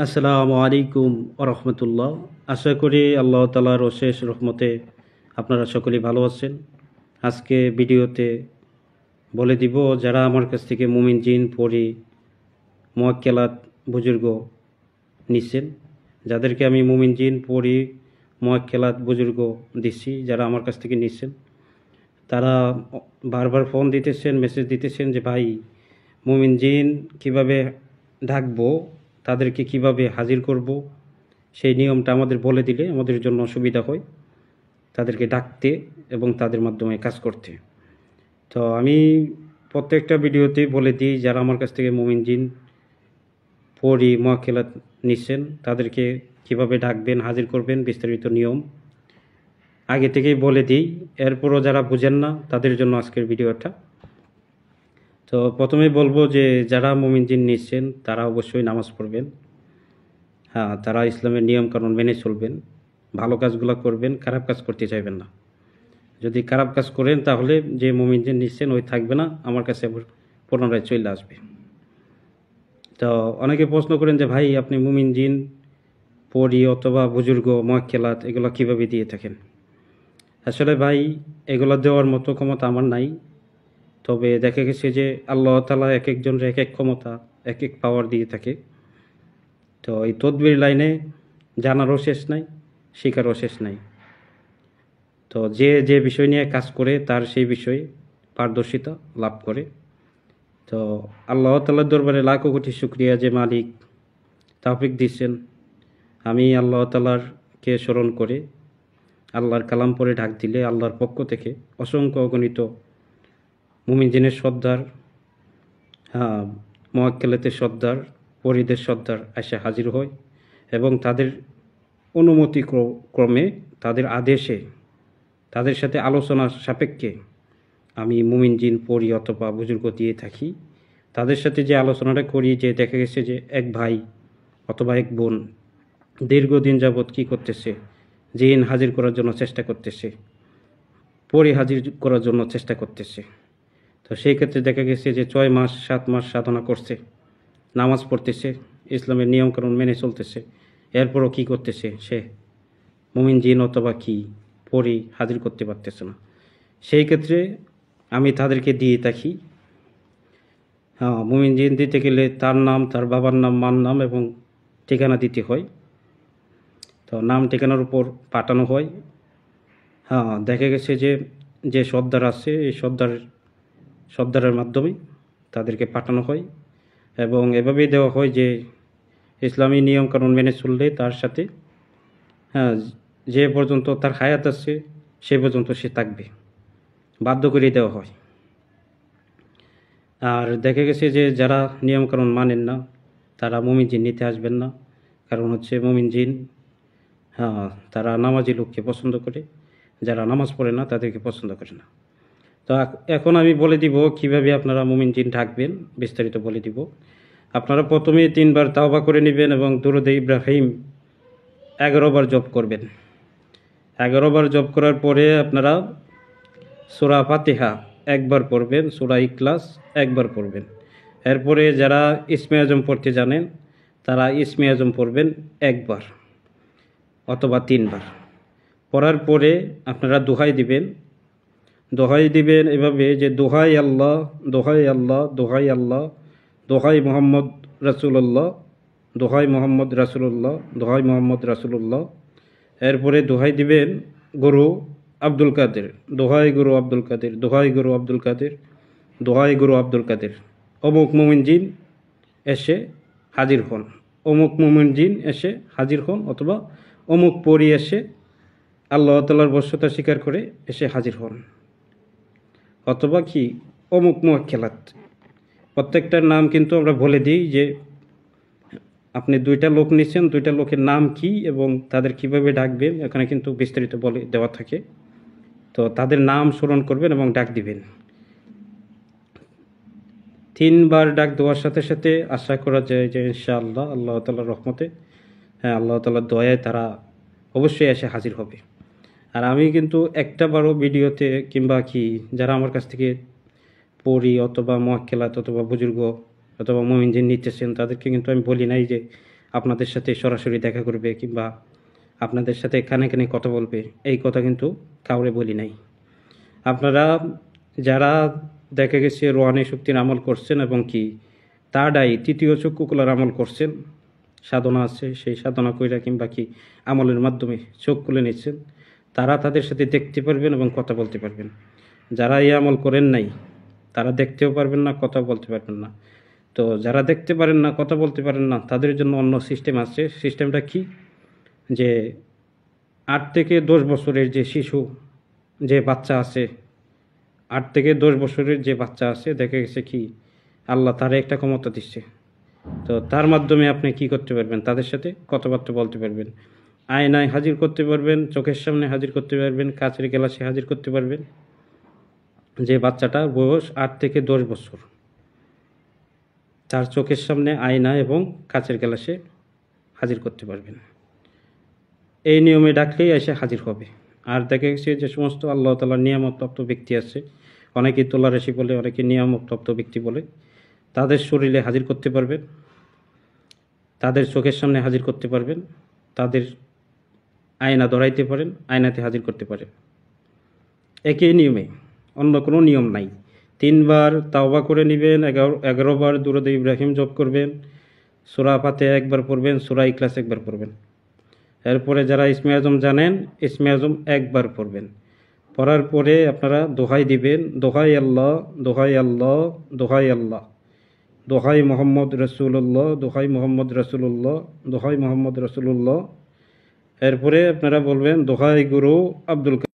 আসসালামু আলাইকুম রহমতুল্লাহ। আশা করি আল্লাহ তালার অশেষ রহমতে আপনারা সকলেই ভালো আছেন। আজকে ভিডিওতে বলে দিব যারা আমার কাছ থেকে মুমিন জিন পড়ি মোয়াক্কেলাত বুজুর্গ নিচ্ছেন, যাদেরকে আমি মুমিন জিন পড়ি মোয়াক্কেলাত বুজুর্গ দিচ্ছি, যারা আমার কাছ থেকে নিচ্ছেন তারা বারবার ফোন দিতেছেন, মেসেজ দিতেছেন যে ভাই মুমিন জিন কীভাবে ডাকবো, তাদেরকে কিভাবে হাজির করব, সেই নিয়মটা আমাদের বলে দিলে আমাদের জন্য সুবিধা হয় তাদেরকে ডাকতে এবং তাদের মাধ্যমে কাজ করতে। তো আমি প্রত্যেকটা ভিডিওতেই বলে দিই যারা আমার কাছ থেকে মুমিন জিন পড়ি মোয়াক্কেলাত নিচ্ছেন তাদেরকে কিভাবে ডাকবেন, হাজির করবেন, বিস্তারিত নিয়ম আগে থেকেই বলে দিই। এরপরও যারা বুঝেন না তাদের জন্য আজকের ভিডিওটা। তো প্রথমেই বলবো যে যারা মুমিন জিন নিচ্ছেন তারা অবশ্যই নামাজ পড়বেন। হ্যাঁ, তারা ইসলামের নিয়মকানুন মেনে চলবেন, ভালো কাজগুলো করবেন, খারাপ কাজ করতে চাইবেন না। যদি খারাপ কাজ করেন তাহলে যে মুমিন জিন নিচ্ছেন ওই থাকবে না, আমার কাছে পুনরায় চলে আসবে। তো অনেকে প্রশ্ন করেন যে ভাই আপনি মুমিন জিন পড়ি অথবা বুজুর্গ মোয়াক্কেলাত এগুলো কীভাবে দিয়ে থাকেন। আসলে ভাই এগুলো দেওয়ার মতো ক্ষমতা আমার নাই। তবে দেখা গেছে যে আল্লাহ তাআলা এক একজনের এক এক ক্ষমতা, এক এক পাওয়ার দিয়ে থাকে। তো এই তদবির লাইনে জানারও শেষ নাই, শেখারও শেষ নাই। তো যে যে বিষয় নিয়ে কাজ করে তার সেই বিষয়ে পারদর্শিতা লাভ করে। তো আল্লাহ তাআলার দরবারে লাখো কোটি শুকরিয়া যে মালিক তৌফিক দিচ্ছেন। আমি আল্লাহ তাআলাকে স্মরণ করে আল্লাহর কালাম পড়ে ডাক দিলে আল্লাহর পক্ষ থেকে অসংখ্য অগণিত মুমিন জিনের সর্দার, হ্যাঁ, মোয়াক্কেলাতের সর্দার, পরিদের সর্দার এসে হাজির হয় এবং তাদের অনুমতি ক্রমে, তাদের আদেশে, তাদের সাথে আলোচনার সাপেক্ষে আমি মুমিন জিন পড়ি অথবা বুজুর্গ দিয়ে থাকি। তাদের সাথে যে আলোচনাটা করি, যে দেখা গেছে যে এক ভাই অথবা এক বোন দীর্ঘদিন যাবৎ কী করতেছে, জিন হাজির করার জন্য চেষ্টা করতেছে, পরি হাজির করার জন্য চেষ্টা করতেছে। তো সেই ক্ষেত্রে দেখা গেছে যে 6 মাস 7 মাস সাধনা করছে, নামাজ পড়তেছে, ইসলামের নিয়মকানুন মেনে চলতেছে, এরপরও কী করতেছে, সে মুমিন জিন অথবা কি পরি হাজির করতে পারতেছে না। সেই ক্ষেত্রে আমি তাদেরকে দিয়ে থাকি। হ্যাঁ, মুমিন জিন দিতে গেলে তার নাম, তার বাবার নাম, মার নাম এবং ঠিকানা দিতে হয়। তো নাম ঠিকানার উপর পাঠানো হয়। হ্যাঁ, দেখা গেছে যে যে সর্দার আছে এই সর্দারের মাধ্যমে তাদেরকে পাঠানো হয় এবং এভাবেই দেওয়া হয় যে ইসলামী নিয়মকানুন মেনে চললে তার সাথে, হ্যাঁ, যে পর্যন্ত তার হায়াত আছে সে পর্যন্ত সে থাকবে, বাধ্য করে দেওয়া হয়। আর দেখা গেছে যে যারা নিয়মকানুন মানেন না তারা মুমিন জিন নিতে আসবেন না। কারণ হচ্ছে মুমিন জিন, হ্যাঁ, তারা নামাজি লোককে পছন্দ করে, যারা নামাজ পড়ে না তাদেরকে পছন্দ করে না। তো এখন আমি বলে দিব কিভাবে আপনারা মুমিন জিন ডাকবেন, বিস্তারিত বলে দিব। আপনারা প্রথমে 3 বার তাওবা করে নেবেন এবং দুরূদে ইব্রাহিম 11 বার জপ করবেন। 11 বার জপ করার পরে আপনারা সূরা ফাতিহা একবার পড়বেন, সূরা ইখলাস একবার পড়বেন। এরপরে যারা ইসমে আজম পড়তে জানেন তারা ইসমে আজম পড়বেন একবার অথবা 3 বার। পড়ার পরে আপনারা দোহাই দিবেন। দোহাই দিবেন এভাবে যে দোহাই আল্লাহ, দোহাই আল্লাহ, দোহাই আল্লাহ, দোহাই মোহাম্মদ রাসূলুল্লাহ, দোহাই মোহাম্মদ রাসূলুল্লাহ, দোহাই মোহাম্মদ রাসূলুল্লাহ। এরপরে দোহাই দিবেন গুরু আব্দুল কাদের, দোহাই গুরু আব্দুল কাদের, দোহাই গুরু আব্দুল কাদের, দোহাই গুরু আব্দুল কাদের। অমুক মুমিন জিন এসে হাজির হন, অমুক মুমিন জিন এসে হাজির হন, অথবা অমুক পরি এসে আল্লাহ তাআলার বশ্যতা স্বীকার করে এসে হাজির হন, অথবা কি অমুক মোয়াক্কেলাত। প্রত্যেকটার নাম কিন্তু আমরা বলে দিই যে আপনি 2টা লোক নিচ্ছেন, 2টা লোকের নাম কি এবং তাদের কিভাবে ডাকবেন এখানে কিন্তু বিস্তারিত বলে দেওয়া থাকে। তো তাদের নাম স্মরণ করবেন এবং ডাক দিবেন। 3 বার ডাক দেওয়ার সাথে সাথে আশা করা যায় যে ইনশাআল্লাহ আল্লাহ তাআলার রহমতে, হ্যাঁ, আল্লাহ তাআলার দয়ায় তারা অবশ্যই এসে হাজির হবে। আর আমি কিন্তু একটা বারও ভিডিওতে কিংবা কি যারা আমার কাছ থেকে পড়ি অথবা মোয়াক্কেলাত অথবা বুজুর্গ অথবা মুমিন জিন নিতেছেন তাদেরকে কিন্তু আমি বলি নাই যে আপনাদের সাথে সরাসরি দেখা করবে কিংবা আপনাদের সাথে কানে কানে কথা বলবে, এই কথা কিন্তু কাউরে বলি নাই। আপনারা যারা দেখা গেছে রোহানি শক্তির আমল করছেন এবং কি তারটাই তৃতীয় চক্ষু খোলার আমল করছেন, সাধনা আছে, সেই সাধনা কইরা কিংবা কি আমলের মাধ্যমে চোখ খুলে নিচ্ছেন, তারা তাদের সাথে দেখতে পারবেন এবং কথা বলতে পারবেন। যারা এই আমল করেন নাই তারা দেখতেও পারবেন না, কথা বলতে পারবেন না। তো যারা দেখতে পারেন না, কথা বলতে পারেন না, তাদের জন্য অন্য সিস্টেম আছে। সিস্টেমটা কি, যে 8 থেকে 10 বছরের যে শিশু, যে বাচ্চা আছে, 8 থেকে 10 বছরের যে বাচ্চা আছে, দেখা গেছে কি আল্লাহ তার একটা ক্ষমতা দিচ্ছে। তো তার মাধ্যমে আপনি কি করতে পারবেন, তাদের সাথে কথাবার্তা বলতে পারবেন, আয়নায় হাজির করতে পারবেন, চোখের সামনে হাজির করতে পারবেন, কাচের গ্লাসে হাজির করতে পারবেন। যে বাচ্চাটার বয়স 8 থেকে 10 বছর, তার চোখের সামনে আয়না এবং কাচের গ্লাসে হাজির করতে পারবেন। এই নিয়মে ডাকলেই এসে হাজির হবে। আর দেখা গেছে যে সমস্ত আল্লাহ তাআলার নিয়ামতপ্রাপ্ত ব্যক্তি আছে, অনেকে তোলারাশি বলে, অনেকে নিয়ামতপ্রাপ্ত ব্যক্তি বলে, তাদের শরীরে হাজির করতে পারবেন, তাদের চোখের সামনে হাজির করতে পারবেন, তাদের আয়না ধরাইতে পারেন, আয়নাতে হাজির করতে পারেন। একই নিয়মে, অন্য কোনো নিয়ম নাই। 3 বার তাওবা করে নেবেন, 11 বার দুরূদে ইব্রাহিম জপ করবেন, সূরা ফাতিহা একবার পড়বেন, সূরা ইখলাস একবার পড়বেন। এরপরে যারা ইসমে আজম জানেন, ইসমে আজম একবার পড়বেন। পড়ার পরে আপনারা দোহাই দিবেন, দোহাই আল্লাহ, দোহাই আল্লাহ, দোহাই আল্লাহ, দোহাই মোহাম্মদ রসুল্লাহ, দোহাই মোহাম্মদ রসুল্লাহ, দোহাই মোহাম্মদ রসুল্লাহ। এরপরে আপনারা বলবেন দোহাই গুরু আব্দুল